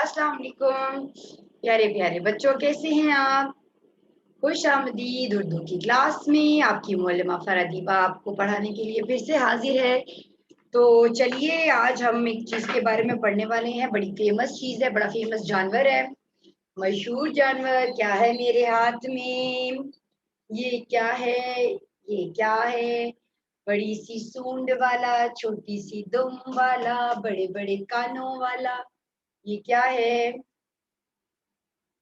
अस्सलाम वालेकुम प्यारे प्यारे बच्चों, कैसे हैं आप? खुश आमदीद उर्दू की क्लास में आपकी मुअल्लिमा फरदीबा आपको पढ़ाने के लिए फिर से हाजिर है। तो चलिए, आज हम एक चीज के बारे में पढ़ने वाले हैं। बड़ी फेमस चीज है, बड़ा फेमस जानवर है। मशहूर जानवर क्या है मेरे हाथ में? ये क्या है? ये क्या है? बड़ी सी सूंड वाला, छोटी सी दुम वाला, बड़े बड़े कानों वाला, ये क्या है?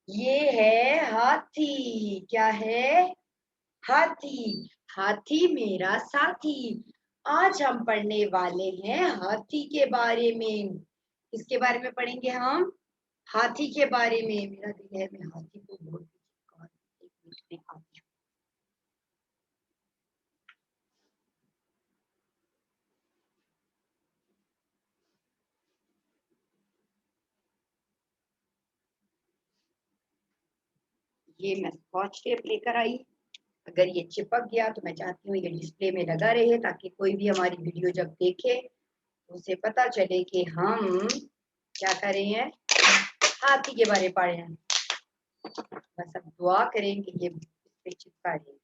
ये है हाथी। क्या है? हाथी। हाथी मेरा साथी। आज हम पढ़ने वाले हैं हाथी के बारे में। किसके बारे में पढ़ेंगे हम? हाथी के बारे में। मेरा दिल है मैं हाथी को बहुत एक मिनट में आती हूँ। ये मैं स्कॉच टेप लेकर आई। अगर ये चिपक गया तो मैं चाहती हूँ ये डिस्प्ले में लगा रहे, ताकि कोई भी हमारी वीडियो जब देखे तो उसे पता चले कि हम क्या कर रहे हैं, हाथी के बारे में पढ़ रहे हैं। बस अब दुआ करें कि ये इस पे चिपका रहे।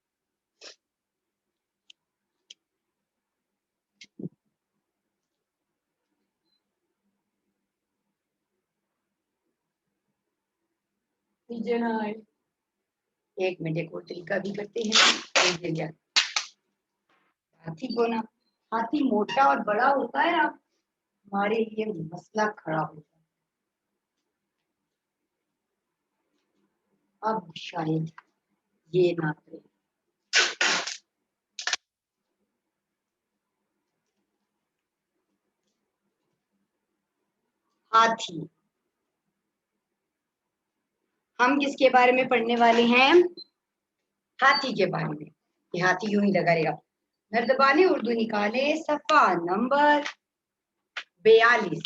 एक मिनट, एक और तरीका भी करते हैं। हाथी को ना, हाथी मोटा और बड़ा होता है ना, हमारे लिए मसला खड़ा हो जाता है। अब शायद ये ना करे। हाथी। हम किसके बारे में पढ़ने वाले हैं? हाथी के बारे में। ये हाथी यूं ही लगा रहेगा। नर्दबाने उर्दू निकाले सफा नंबर 42।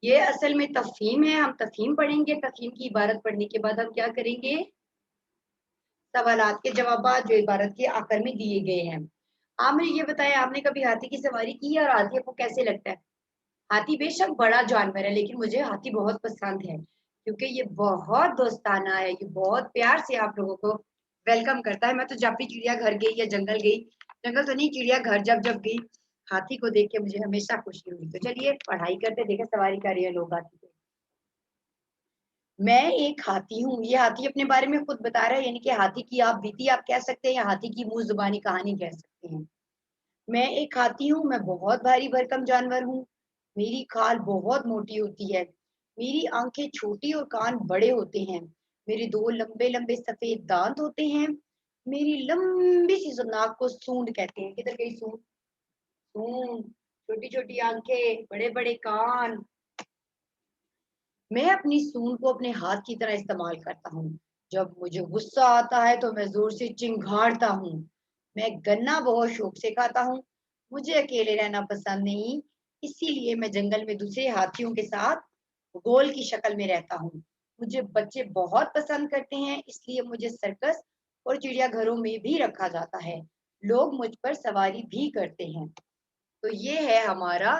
ये असल में तफहीम है। हम तफहीम पढ़ेंगे। तफहीम की इबारत पढ़ने के बाद हम क्या करेंगे? सवालात के जवाब जो इबारत के आखिर में दिए गए हैं। आप मुझे ये बताएं, आपने कभी हाथी की सवारी की है और हाथी आपको कैसे लगता है? हाथी बेशक बड़ा जानवर है, लेकिन मुझे हाथी बहुत पसंद है, क्योंकि ये बहुत दोस्ताना है। ये बहुत प्यार से आप लोगों को वेलकम करता है। मैं तो जब भी चिड़ियाघर गई या जंगल गई, जंगल तो नहीं, चिड़ियाघर जब जब गई, हाथी को देख के मुझे हमेशा खुशी हुई। तो चलिए पढ़ाई करते, देखे सवारी कर रहे हैं लोग हाथी पे। मैं एक हाथी हूँ। ये हाथी अपने बारे में खुद बता रहा है, यानी कि हाथी की आप बीती आप कह सकते हैं, या हाथी की मुंह जुबानी कहानी कह सकते हैं। मैं एक हाथी हूँ। मैं बहुत भारी भरकम जानवर हूँ। मेरी खाल बहुत मोटी होती है। मेरी आंखें छोटी और कान बड़े होते हैं। मेरे दो लंबे लंबे सफेद दांत होते हैं। मेरी लंबी सी नाक को सूंड कहते हैं। किधर गई सूंड? सूंड। छोटी छोटी आंखें, बड़े बड़े कान। मैं अपनी सूंड को अपने हाथ की तरह इस्तेमाल करता हूँ। जब मुझे गुस्सा आता है तो मैं जोर से चिंघाड़ता हूँ। मैं गन्ना बहुत शौक से खाता हूँ। मुझे अकेले रहना पसंद नहीं, इसीलिए मैं जंगल में दूसरे हाथियों के साथ गोल की शक्ल में रहता हूँ। मुझे बच्चे बहुत पसंद करते हैं, इसलिए मुझे सर्कस और चिड़ियाघरों में भी रखा जाता है। लोग मुझ पर सवारी भी करते हैं। तो ये है हमारा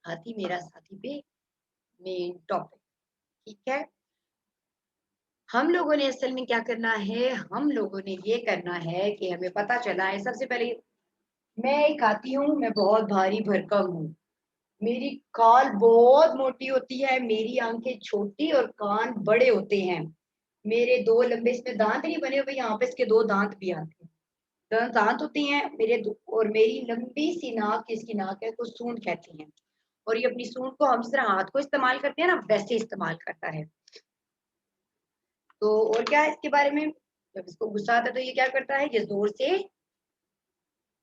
हाथी मेरा साथी पे मेन टॉपिक। ठीक है। हम लोगों ने असल में क्या करना है? हम लोगों ने ये करना है कि हमें पता चला है सबसे पहले, मैं एक हाथी हूँ। मैं बहुत भारी भरकम हूँ। मेरी खाल बहुत मोटी होती है। मेरी आंखें छोटी और कान बड़े होते हैं। मेरे दो लंबे, इसमें दांत नहीं बने हुए, यहाँ पे इसके दो दांत भी आते हैं। दांत होते हैं मेरे और मेरी लंबी सी नाक, इसकी नाक है, को सूंड कहते हैं। और ये अपनी सूंड को हम जिस तरह हाथ को इस्तेमाल करते हैं ना, वैसे इस्तेमाल करता है। तो और क्या है इसके बारे में? जब इसको गुस्सा आता है तो ये क्या करता है? ये जोर से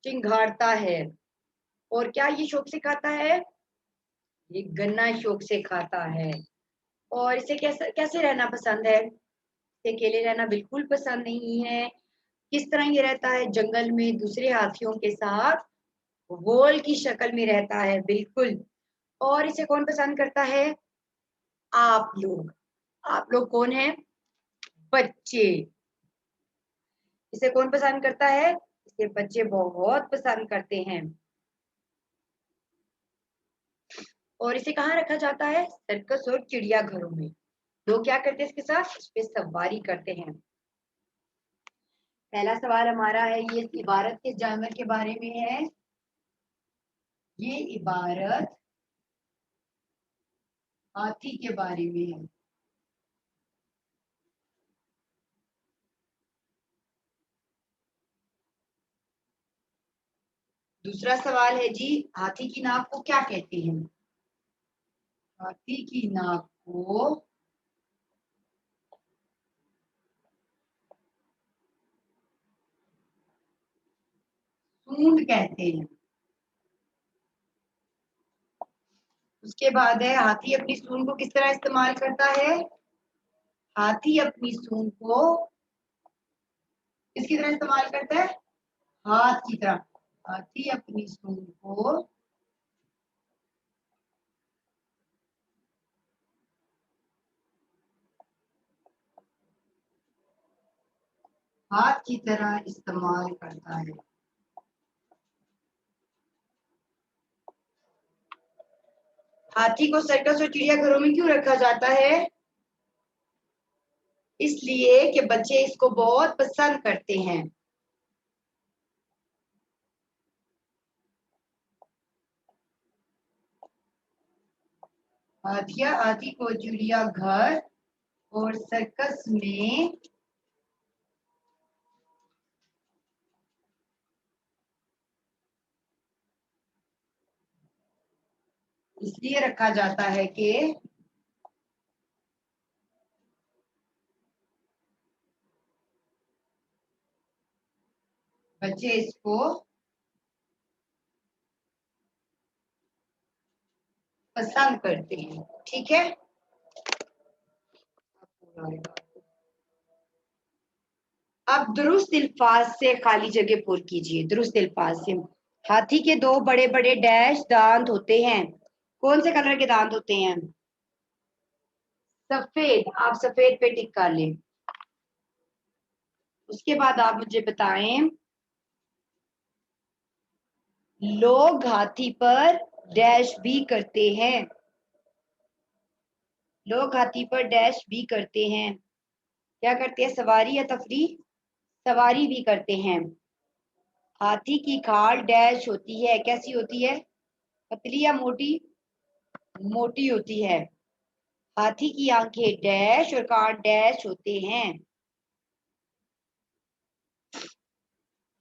चिंघाड़ता है। और क्या ये शौक से खाता है? ये गन्ना शौक से खाता है। और इसे कैसे कैसे रहना पसंद है? इसे अकेले रहना बिल्कुल पसंद नहीं है। किस तरह ये रहता है? जंगल में दूसरे हाथियों के साथ वोल की शक्ल में रहता है, बिल्कुल। और इसे कौन पसंद करता है? आप लोग। आप लोग कौन है? बच्चे। इसे कौन पसंद करता है? इसे बच्चे बहुत पसंद करते हैं। और इसे कहाँ रखा जाता है? सर्कस और चिड़ियाघरों में। लोग क्या करते हैं इसके साथ? इस पे सवारी करते हैं। पहला सवाल हमारा है, ये इबारत किस जानवर के बारे में है? ये इबारत हाथी के बारे में है। दूसरा सवाल है जी, हाथी की नाक को क्या कहते हैं? हाथी की नाक को सूंड कहते हैं। उसके बाद है, हाथी अपनी सूंड को किस तरह इस्तेमाल करता है? हाथी अपनी सूंड को किसकी तरह इस्तेमाल करता है? हाथ की तरह। हाथी अपनी सूंड को हाथ की तरह इस्तेमाल करता है। हाथी को सर्कस और चिड़ियाघरों में क्यों रखा जाता है? इसलिए कि बच्चे इसको बहुत पसंद करते हैं। हाथी को चिड़ियाघर और सर्कस में इसलिए रखा जाता है कि बच्चे इसको पसंद करते हैं। ठीक है, अब दुरुस्त अल्फाज से खाली जगह पूर कीजिए। दुरुस्त अल्फाज से, हाथी के दो बड़े बड़े डैश दांत होते हैं। कौन से कलर के दांत होते हैं? सफेद। आप सफेद पे टिक कर लें। उसके बाद आप मुझे बताएं, लोग हाथी पर डैश भी करते हैं। लोग हाथी पर डैश भी करते हैं। क्या करते हैं? सवारी या तफरीह? सवारी भी करते हैं। हाथी की खाल डैश होती है। कैसी होती है? पतली या मोटी? मोटी होती है। हाथी की आंखें डैश और कान डैश होते हैं।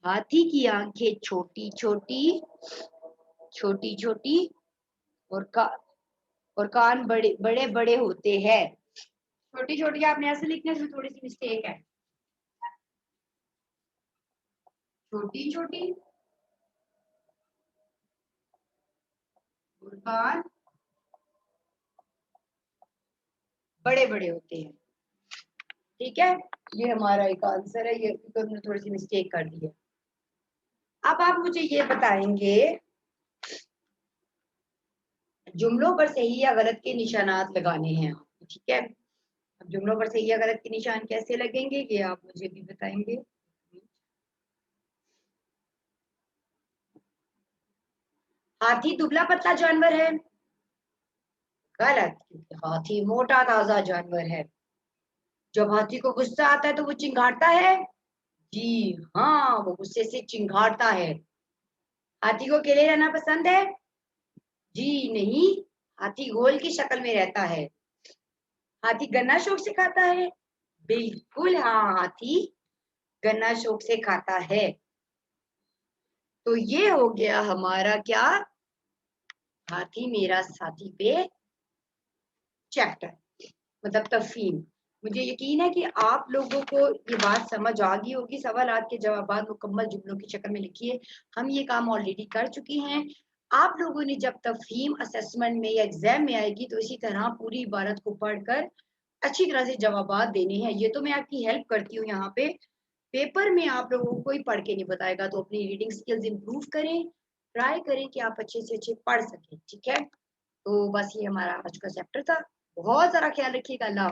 हाथी की आंखें छोटी छोटी, छोटी छोटी और कान बड़े बड़े बड़े होते हैं। छोटी छोटी आपने ऐसे लिखने से थोड़ी सी मिस्टेक है। छोटी छोटी और कान बड़े बड़े होते हैं। ठीक है, ये हमारा एक आंसर है। ये तो हमने थोड़ी सी मिस्टेक कर दी है। अब आप मुझे ये बताएंगे, जुमलों पर सही या गलत के निशानात लगाने हैं। ठीक है, अब जुमलों पर सही या गलत के निशान कैसे लगेंगे ये आप मुझे भी बताएंगे। हाथी दुबला पतला जानवर है। गलत, क्योंकि हाथी मोटा ताजा जानवर है। जब हाथी को गुस्सा आता है तो वो चिंघाड़ता है। जी हाँ, वो गुस्से से चिंघाड़ता है। हाथी को अकेले रहना पसंद है। जी नहीं, हाथी गोल की शक्ल में रहता है। हाथी गन्ना शौक से खाता है। बिल्कुल हाँ, हाथी गन्ना शौक से खाता है। तो ये हो गया हमारा क्या? हाथी मेरा साथी पे चैप्टर, मतलब तफहीम। मुझे यकीन है कि आप लोगों को ये बात समझ आ गई होगी। सवालात के जवाब मुकम्मल जुमलों की शक्ल में लिखिए। हम ये काम ऑलरेडी कर चुके हैं। आप लोगों ने जब तफहीम असेसमेंट में या एग्जाम में आएगी तो इसी तरह पूरी इबारत को पढ़कर अच्छी तरह से जवाब देने हैं। ये तो मैं आपकी हेल्प करती हूँ यहाँ पे। पेपर में आप लोगों को कोई पढ़ के नहीं बताएगा, तो अपनी रीडिंग स्किल्स इंप्रूव करें। ट्राई करें कि आप अच्छे से अच्छे पढ़ सकें। ठीक है, तो बस ये हमारा आज का चैप्टर था। बहुत सारा ख्याल रखिएगा। अल्लाह।